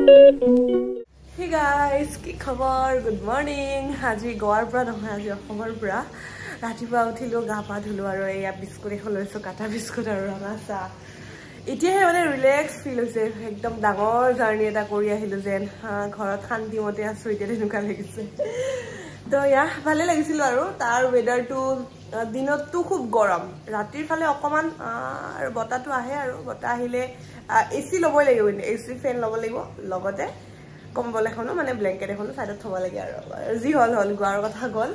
Hey guys, কি খবৰ? Good morning. আজি গোৱাৰ পৰা নহয়, আজি অসমৰ পৰা ৰাতিপুৱা উঠিলো, গা পা ধুলো আৰু এয়া বিস্কুট এখন লৈছো, কাটা বিস্কুট আৰু ৰঙা চাহ। এতিয়াহে মানে ৰিলেক্স ফিল হৈছে, একদম ডাঙৰ জাৰ্নি এটা কৰি আহিলো যেন, ঘৰত শান্তিমতে আছো এতিয়া তেনেকুৱা লাগিছে। তো ইয়া ভালে লাগিছিল আৰু তাৰ ৱেডাৰটো দিনতটো খুব গৰম, ৰাতিৰ ফালে অকমান আৰু বতাহটো আহে আৰু বতাহ আহিলে এচি ল'বই লাগিব, এচি ফেন ল'ব লাগিব, লগতে কম্বল এখনো মানে ব্লেংকেট এখনো সাইডত থব লাগে আৰু যি হল গোৱাৰ কথা গল।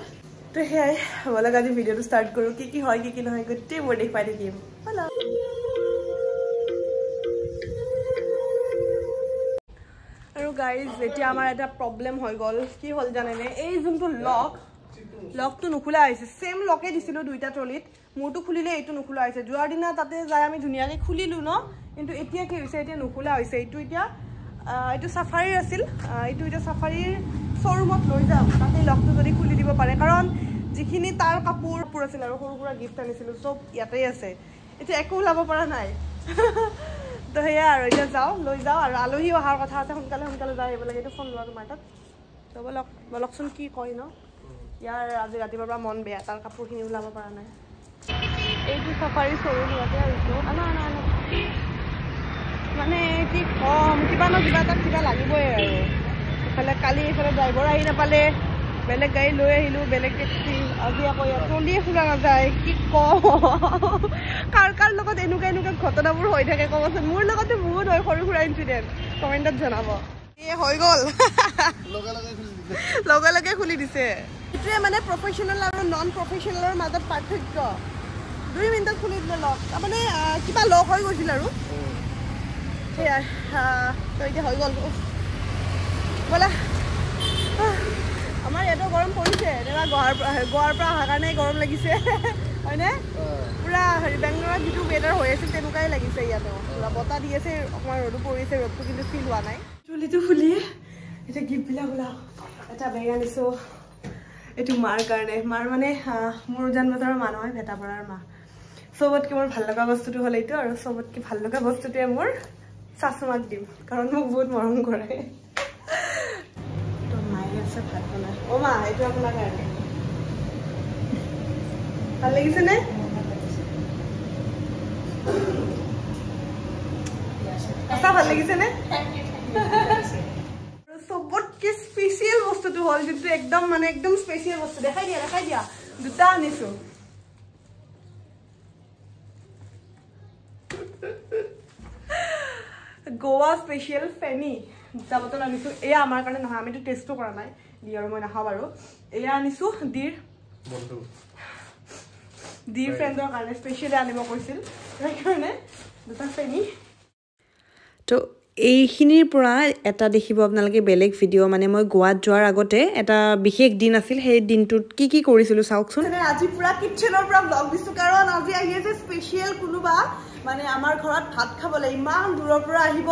তো হেয়াই বলক আজি ভিডিঅ'টো ষ্টাৰ্ট কৰো, কি হয় কি নহয় গোটেই মই দেখাই থাকিম। হেল্ল' আৰু গাইজ এতিয়া আমাৰ এটা প্ৰব্লেম হৈ গ'ল, কি হ'ল জানেনে, এই যোনটো লকটো নুখোলা হৈছে, সেম লকে দিছিলো দুইটা ট্ৰলিত, মোৰটো খুলিলে এইটো নুখোলা হৈছে। যোৱাৰ দিনা তাতে যাই আমি ধুনীয়াকৈ খুলিলো ন, কিন্তু এতিয়া কি হৈছে, এতিয়া নুখোলা হৈছে। এইটো এতিয়া এইটো সাফাৰীৰ আছিল, এইটো এতিয়া সাফাৰীৰ শ্ব'ৰুমত লৈ যাম, তাতে লকটো যদি খুলি দিব পাৰে, কাৰণ যিখিনি তাৰ কাপোৰ আছিল আৰু সৰু সুৰা গিফ্ট আনিছিলোঁ চব ইয়াতেই আছে, এতিয়া একো ওলাব পৰা নাই। তো সেয়া আৰু এতিয়া যাওঁ, লৈ যাওঁ, আৰু আলহী অহাৰ কথা আছে, সোনকালে যাই আহিব লাগে। এইটো ফোন লোৱা তোমাৰ তাত, তো বলকচোন কি কয় ন। ইয়াৰ আজি ৰাতিপুৱাৰ পৰা মন বেয়া, তাৰ কাপোৰখিনি ওলাব পৰা নাই। এইটো সাফাৰী শ্ব'ৰুম ইয়াতে আহিছোঁ, মানে কি কম, কিবা লাগিবই আৰু। ইফালে কালি এইফালে ড্ৰাইভাৰ আহি নাপালে, বেলেগ গাড়ী লৈ আহিলোঁ, বেলেগ টেক্সি, আজি আকৌ ইয়াত ট্ৰলিয়ে খোলা নাযায়, কি কম। কাৰ লগত এনেকুৱা ঘটনাবোৰ হৈ থাকে ক'বচোন, মোৰ লগতে বহুত হয় সৰু সুৰা ইনচিডেণ্ট, কমেণ্টত জনাব। হৈ গ'ল, লগে খুলি দিছে। এইটোৱে মানে প্ৰফেশ্যনেল আৰু নন প্ৰফেশ্যনেলৰ মাজত পাৰ্থক্য। 2 মিনিটত খুলি দিলে লক, তাৰমানে কিবা লক হৈ গৈছিল আৰু সেয়াই। তো এতিয়া হৈ গ'ল, ব'লা। আমাৰ ইয়াতো গৰম পৰিছে, এনেকুৱা গোৱাৰ পৰা অহাৰ কাৰণে গৰম লাগিছে হয়নে? পুৰা বেংগলোৰত যিটো ৱেডাৰ হৈ আছিল তেনেকুৱাই লাগিছে ইয়াতো, পুৰা বতাহ দি আছে, অকণমান ৰ'দো পৰিছে, ৰ'দটো কিন্তু ফিল হোৱা নাই। ট্ৰলিটো খুলি এতিয়া গিফ্টবিলাক ওলাওঁ। এটা বেগ আনিছোঁ, এইটো মাৰ কাৰণে, মাৰ মানে মোৰ উজান বজাৰৰ মা নহয়, ভেটাপাৰাৰ মা। চবতকৈ মোৰ ভাল লগা বস্তুটো হ'ল এইটো, আৰু চবতকৈ ভাল লগা বস্তুটোৱে মোৰ শাশুমাক দিম, কাৰণ মোক বহুত মৰম কৰে। তো মায়ে আছে ভাত বনাই। অ' মা, এইটো আপোনাৰ কাৰণে। ভাল লাগিছেনে? সঁচা ভাল লাগিছেনে? চবতকৈ স্পেচিয়েল বস্তুটো হ'ল, যোনটো একদম স্পেচিয়েল বস্তু, দেখাই দিয়া, দুটা আনিছো। গোৱা স্পেচিয়েল ফেনি দুটা বটল আনিছো। এয়া আমাৰ কাৰণে নহয়, আমিতো টেষ্টো কৰা নাই, দি আৰু মই নাখাওঁ বাৰু। এয়া আনিছো ডিৰ ফ্ৰেণ্ডৰ কাৰণে, স্পেচিয়েলি আনিব কৈছিল, সেইকাৰণে দুটা ফেনি। তো এইখিনিৰ পৰা এটা দেখিব আপোনালোকে বেলেগ ভিডিঅ', মানে মই গোৱাত যোৱাৰ আগতে এটা বিশেষ দিন আছিল, সেই দিনটোত কি কৰিছিলোঁ চাওকচোন। আজি পুৰা কিটচেনৰ পৰা ব্লগ দিছোঁ, কাৰণ আজি আহি আছে স্পেচিয়েল কোনোবা, মানে আমাৰ ঘৰত ভাত খাবলৈ ইমান দূৰৰ পৰা আহিব,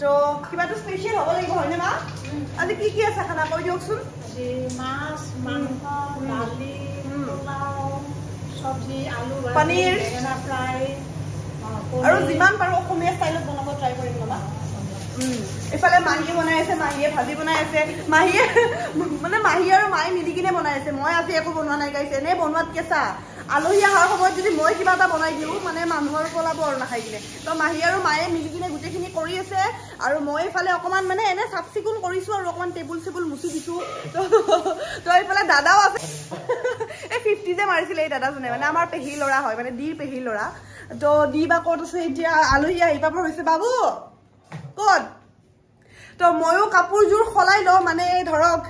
তো কিবাটো স্পেচিয়েল হ'ব লাগিব, হয়নে মা? আজি কি আছে খানা কৈ দিয়কচোন। মাছ, মাংস, দালি, পোলাও, চব্জি, আলু, পনীৰ, বেঙেনা ফ্ৰাই, আৰু যিমান পাৰোঁ অসমীয়া ষ্টাইলত বনাব ট্ৰাই কৰিম বাবা। এইফালে মাহীয়ে বনাই আছে, মাহীয়ে ভাজি বনাই আছে, মাহী আৰু মায়ে মিলি কিনে বনাই আছে। মই আজি একো বনোৱা নাই গাইছে, এনেই বনোৱাত কেঁচা। আলহী অহাৰ সময়ত যদি মই কিবা এটা বনাই দিওঁ, মানে মানুহৰ পলাব আৰু নাখাই কিনে, তো মাহী আৰু মায়ে মিলি কিনে গোটেইখিনি কৰি আছে, আৰু মই এইফালে অকণমান মানে এনে চাফ চিকুণ কৰিছোঁ, আৰু অকণমান টেবুল মুচি দিছোঁ। তো এইফালে দাদাও আছে, এই 50 যে মাৰিছিলে এই দাদাজনে, মানে আমাৰ পেহী ল'ৰা হয়, মানে দিৰ পেহী ল'ৰা। তো দি বা ক'ত আছে এতিয়া, আলহী আহি পাব হৈছে, বাবু ক'ত? তো ময়ো কাপোৰযোৰ সলাই লওঁ, মানে ধৰক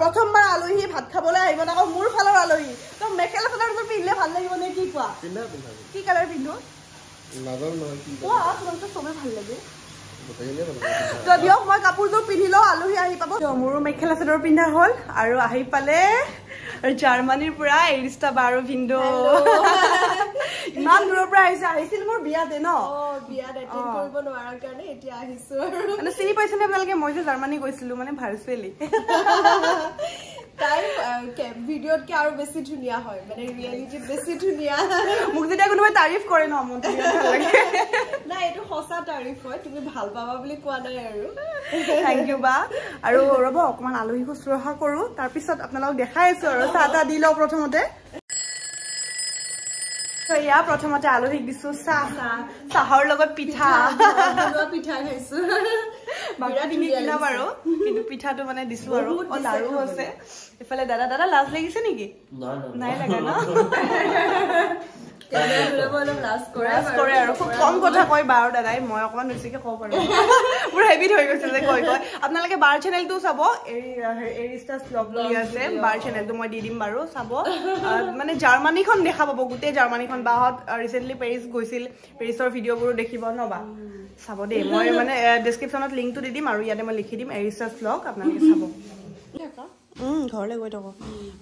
প্ৰথমবাৰ আলহী ভাত খাবলৈ আহিব, আকৌ মোৰ ফালৰ আলহী, তো মেখেলা চাদৰযোৰ পিন্ধিলে ভাল লাগিব নে কি কোৱা? কি কালাৰ পিন্ধো? চবে ভাল লাগে। তো দিয়ক, মই কাপোৰযোৰ পিন্ধি লওঁ, আলহী আহি পাব। মোৰো মেখেলা চাদৰ পিন্ধা হ'ল, আৰু আহি পালে জাৰ্মানীৰ পৰা এৰিষ্টা বা আৰু ভিন্দো। ইমান দূৰৰ পৰা আহিছিল মোৰ বিয়াতে ন, বিয়াত এটেণ্ড কৰিব নোৱাৰাৰ কাৰণে এতিয়া আহিছো। মানে চিনি পাইছেনে আপোনালোকে, মই যে জাৰ্মানী গৈছিলো, মানে ভাৰ্চুৱেলি। তাই ভিডিঅ'ত কি আৰু বেছি ধুনীয়া হয় মানে ৰিয়েলিটি বেছি ধুনীয়া মোক যেতিয়া কোনোবাই তাৰিফ কৰে ন মন ভাল লাগে না এইটো সঁচা তাৰিফ হয় তুমি ভাল পাবা বুলি কোৱা নাই আৰু থ্যাংক ইউ বা আৰু ৰব অকমান আলহী শুশ্ৰূষা কৰো তাৰ পিছত আপোনালোকক দেখাই আছো আৰু চাহটা দি লও প্ৰথমতে তো ইয়া প্ৰথমতে আলহীক দিছো চাহৰ লগত পিঠা পিঠা খাইছো বাকি কিনা বাৰু কিন্তু পিঠাটো মানে দিছো আৰু লাৰু আছে এফালে দাদা লাজ লাগিছে নেকি নাই লাগা ন কৰে আৰু খুব কম কথা কয় বাৰ দাদাই মই অকমান বেছিকে কব পাৰো পুৰা হেভিট হৈ গৈছে যে কয় আপোনালোকে বাৰ চেনেলটো চাব এৰিষ্টাছ ব্লগ বুলি আছে বাৰ চেনেলটো মই দি দিম বাৰু চাব মানে জাৰ্মানীখন দেখা পাব গোটেই জাৰ্মানীখন বাহত ৰিসেন্টলি পেৰিছ গৈছিল পেৰিছৰ ভিডিঅ'বোৰো দেখিব ন বা চাব দেই মই মানে ডেছক্ৰিপশ্যনত লিংকটো দি দিম আৰু ইয়াতে মই লিখি দিম এৰিষ্টাছ ব্লগ আপোনালোকে চাব ঘৰলৈ গৈ থাকো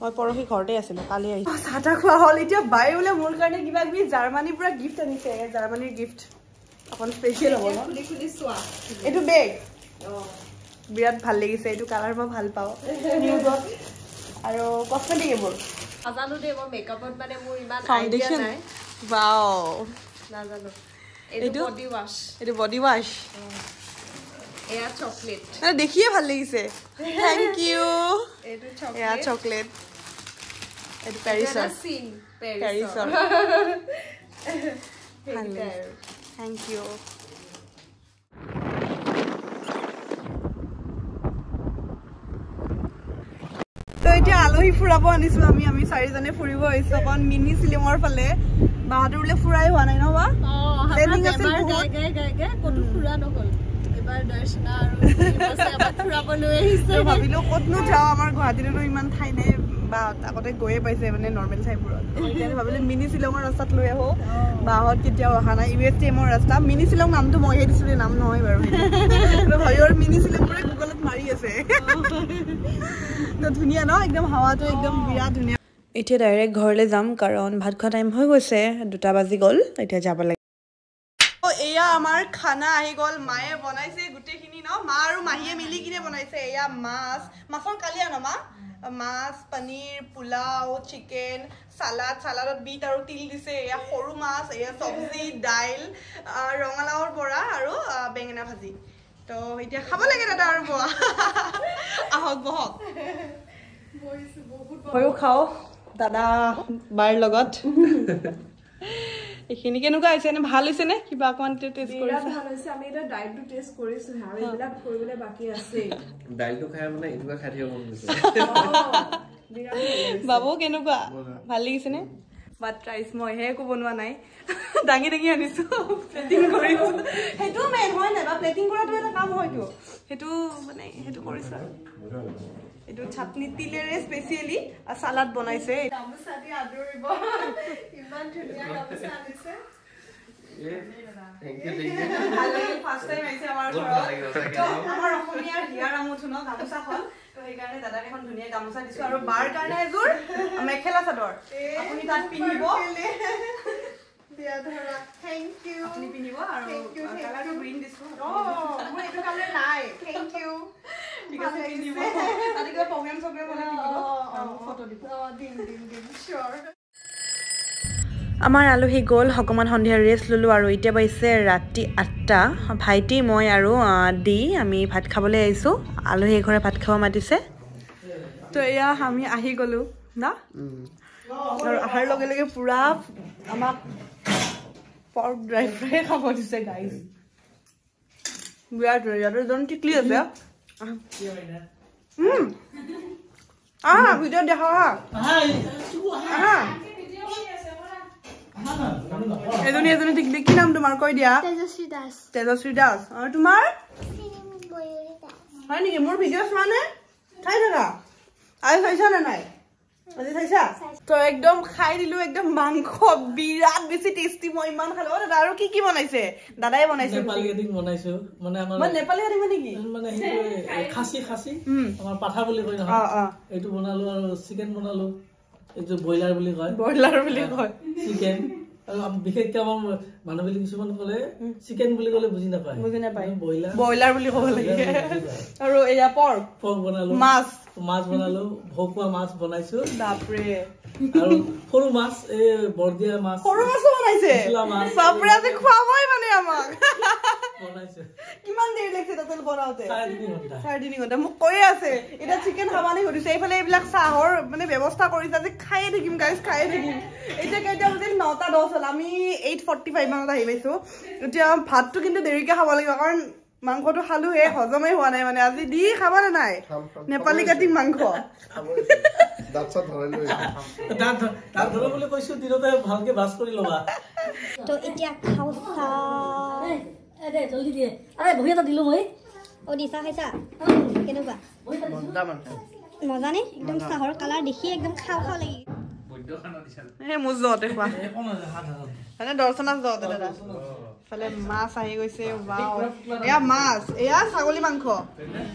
মই পৰহি ঘৰতে আছিলো কালি আহিছো চাহ খোৱা হ'ল এতিয়া বাই বোলে মোৰ কাৰণে কিবা কিবি জাৰ্মানীৰ পৰা গিফ্ট আনিছে জাৰ্মানীৰ গিফ্ট অকণ স্পেচিয়েল হ'ব ন এইটো বেগ বিৰাট ভাল লাগিছে এইটো কালাৰ মই ভাল পাওঁ নিউজত আৰু কচমেটিক এইবোৰ নাজানো দেই মই মেকআপত মানে মোৰ ইমান ফাউণ্ডেশ্যন নাই ৱাও নাজানো এইটো বডি ৱাছ এয়া চকলেট দেখিয়ে ভাল লাগিছে থ্যাংক ইউ এয়া চকলেট এইটো পেৰিছৰ থ্যাংক ইউ তো এতিয়া আলহী ফুৰাব আনিছো আমি চাৰিজনে ফুৰিব আহিছো অকণ মিনি শ্বিলঙৰ ফালে বাহাদুৰ বোলে ফুৰাই হোৱা নাই ন বা প্লেনিং আছিল ক'তো ফুৰা নহ'ল ভাবিলো ক'তনো যাওঁ আমাৰ গুৱাহাটীতো ইমান ঠাই নাই বা আগতে গৈয়ে পাইছে মানে নৰ্মেল ঠাইবোৰত সেইকাৰণে ভাবিলো মিনি শ্বিলঙৰ ৰাস্তাত লৈ আহো বাহঁত কেতিয়াও অহা নাই USTMৰ ৰাস্তা মিনি শ্বিলং নামটো মইহে দিছিলো নাম নহয় বাৰু ভাবিবৰ মিনি শ্বিলংবোৰে গুগলত মাৰি আছে তো ধুনীয়া ন একদম হাৱাটো একদম বিৰাট ধুনীয়া এতিয়া ডাইৰেক্ট ঘৰলৈ যাম কাৰণ ভাত খোৱা টাইম হৈ গৈছে 2টা বাজি গ'ল এতিয়া যাব লাগে এয়া আমাৰ খানা আহি গ'ল মায়ে বনাইছে গোটেইখিনি ন মা আৰু মাহীয়ে মিলি কিনে বনাইছে এয়া মাছৰ কালিয়া ন মাছ পনীৰ পোলাও চিকেন সালাদত বিট আৰু তিল দিছে এয়া সৰু মাছ এয়া চব্জি দাইল ৰঙালাওৰ বৰা আৰু বেঙেনা ভাজি তো এতিয়া খাব লাগে দাদা আৰু বোৱা আহক বহক ময়ো খাওঁ দাদা বাৰ লগত এইখিনি কেনেকুৱা হৈছে নে ভাল হৈছে নে কিবা অকমান টেষ্ট কৰিছা ভাল হৈছে আমি এটা ডাইটটো টেষ্ট কৰিছো আৰু এইবিলাক কৰিবলৈ বাকি আছে ডাইটটো খাই মানে ইটোৱা খাই থাকিব মন গৈছে বাবু কেনেকুৱা ভাল লাগিছে নে বাট ট্ৰাইছ মই হে একো বনোৱা নাই দাঙি আনিছো প্লেটিং কৰিছো সেইটো মেইন হয় নাই বা প্লেটিং কৰাটো এটা কাম হয়তো সেইটো মানে সেইটো কৰিছো আৰু এইটো চাটনি তিলেৰে স্পেচিয়েলি সালাদ বনাইছে গামোচা দি আদৰিব ইমান ধুনীয়া গামোচা আনিছে থ্যাংক ইউ ভাল লাগিল ফাৰ্ষ্ট টাইম আহিছে আমাৰ ঘৰত তো আমাৰ অসমীয়াৰ হিয়াৰ আমুঠু ন গামোচাখন তো সেইকাৰণে দাদাক এখন ধুনীয়া গামোচা দিছো আৰু বাৰ কাৰণে এযোৰ মেখেলা চাদৰ আপুনি তাত পিন্ধিব দিয়া ধৰা থ্যাংক ইউ আপুনি পিন্ধিব আৰু কালাৰটো গ্ৰীণ দিছো মোৰ এইটো কালাৰ নাই থ্যাংক ইউ ঠিক আছে পিন্ধিব তাতে কিবা প্ৰগ্ৰাম হ'লে পিন্ধিব ফটো দিব দিম চিয়ৰ আমাৰ আলহী গ'ল অকণমান সন্ধিয়া ৰেষ্ট ল'লোঁ আৰু এতিয়া পাইছে ৰাতি 8টা ভাইটি মই আৰু দি আমি ভাত খাবলৈ আহিছোঁ আলহী এঘৰে ভাত খাব মাতিছে তো এয়া আমি আহি গ'লোঁ না আৰু অহাৰ লগে লগে পূৰা আমাক পৰ্ক ড্ৰাই ফ্ৰাই খাব দিছে গাইজ বিৰাট ইয়াতে এজন টিকলি আছে ভিডিঅ'ত দেখা হা এজনী টিকলি কি নাম তোমাৰ কৈ দিয়া তেজস্বী দাস আৰু তোমাৰ হয় নেকি মোৰ ভিডিঅ' চোৱা নে চাই থাকা আজি চাইছা নে নাই আজি চাইছা তো একদম খাই দিলো একদম মাংস বিৰাট বেছি টেষ্টি মই ইমান খালো দাদা আৰু কি বনাইছে দাদাই বনাইছে নেপালী কাটিং বনাইছো মানে আমাৰ নেপালী কাটিং নেকি মানে খাচী আমাৰ পাঠা বুলি কয় নহয় এইটো বনালো আৰু চিকেন বনালো এইটো ব্ৰইলাৰ বুলি কয় চিকেন বিশেষকৈ আমাৰ মানুহবিলাক কিছুমান ক'লে চিকেন বুলি ক'লে বুজি নাপায় ব্ৰইলাৰ বুলি ক'ব লাগে আৰু এয়া পৰ্ক বনালো মাছ বনালো ভকুৱা মাছ বনাইছো বাপৰে আৰু সৰু মাছ এই বৰদিয়া মাছ সৰু মাছো বনাইছে বাপৰে আজি খোৱাবই মানে আমাক বনাইছে কিমান দেৰি লাগিছে তাতে বনাওঁতে 3.5 ঘণ্টা মোক কৈয়ে আছে এতিয়া চিকেন খাবানে সুধিছে এইফালে এইবিলাক চাহৰ মানে ব্যৱস্থা কৰিছে আজি খায়ে থাকিম গাইজ খায়ে থাকিম এতিয়া কেইটা বাজিল 9:10 হ'ল আমি 8:45 মানত আহি পাইছো এতিয়া ভাতটো কিন্তু দেৰিকে খাব লাগিব কাৰণ মাংসটো খালো হে হজমেই হোৱা নাই মানে আজি দি খাবানে নাই নেপালী কাটিং মাংস দাঁত ধৰা বুলি কৈছো দিনতে ভালকে বাছ কৰি ল'বা তো এতিয়া খাও দে জলদি দিয়ে আৰে ভৰি এটা দিলো মই ও দিছা খাইছা কেনেকুৱা মজা নে একদম চাহৰ কালাৰ দেখি একদম খাও খাও লাগি হে মুজতে খোৱা মানে দৰ্শনাত যাওঁতে দাদা ফালে মাছ আহি গৈছে ওৱাও এয়া মাছ এয়া ছাগলী মাংস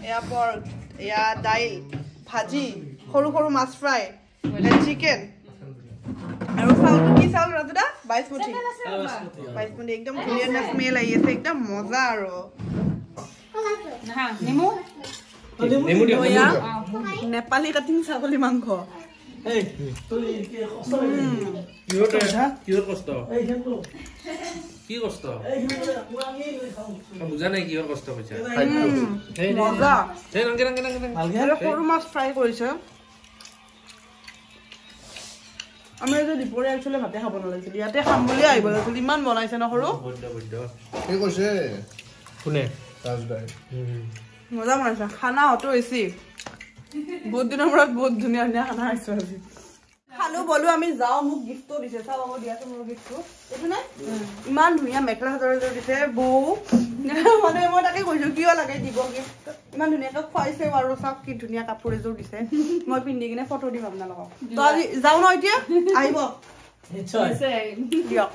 এয়া পৰ্ক এয়া দাইল ভাজি সৰু সৰু মাছ ফ্ৰাই চিকেন আৰু চাউলটো কি চাউল ৰাজুদা বাইসমতি একদম ধুনীয়া স্মেল আহি আছে একদম মজা আৰু নেপালী কাটিং ছাগলী মাংস সৰু মাছ ফ্ৰাই কৰিছে আমি যে দুপৰীয়া একচুৱেলি ভাতে খাব নালাগিছিল ইয়াতে খাম বুলি আহিব লাগিছিল ইমান বনাইছে ন সৰু মজা বনাইছে খানা অটো বেছি বহুত দিনৰ মূৰত বহুত ধুনীয়া ধুনীয়া খানা খাইছো আজি খালো বলো আমি যাওঁ মোক গিফ্টটো দিছে চাব দিয়াছো মোৰ গিফ্টটো এইটো নাই ইমান ধুনীয়া মেখেলা চাদৰ এযোৰ দিছে বৌ মানে মই তাকে কৈছো কিয় লাগে দিব গিফ্ট ইমান ধুনীয়াকৈ খুৱাইছে আৰু চাওক কি ধুনীয়া কাপোৰ এযোৰ দিছে মই পিন্ধি কিনে ফটো দিম আপোনালোকক তো আজি যাওঁ ন এতিয়া আহিব নিশ্চয় দিয়ক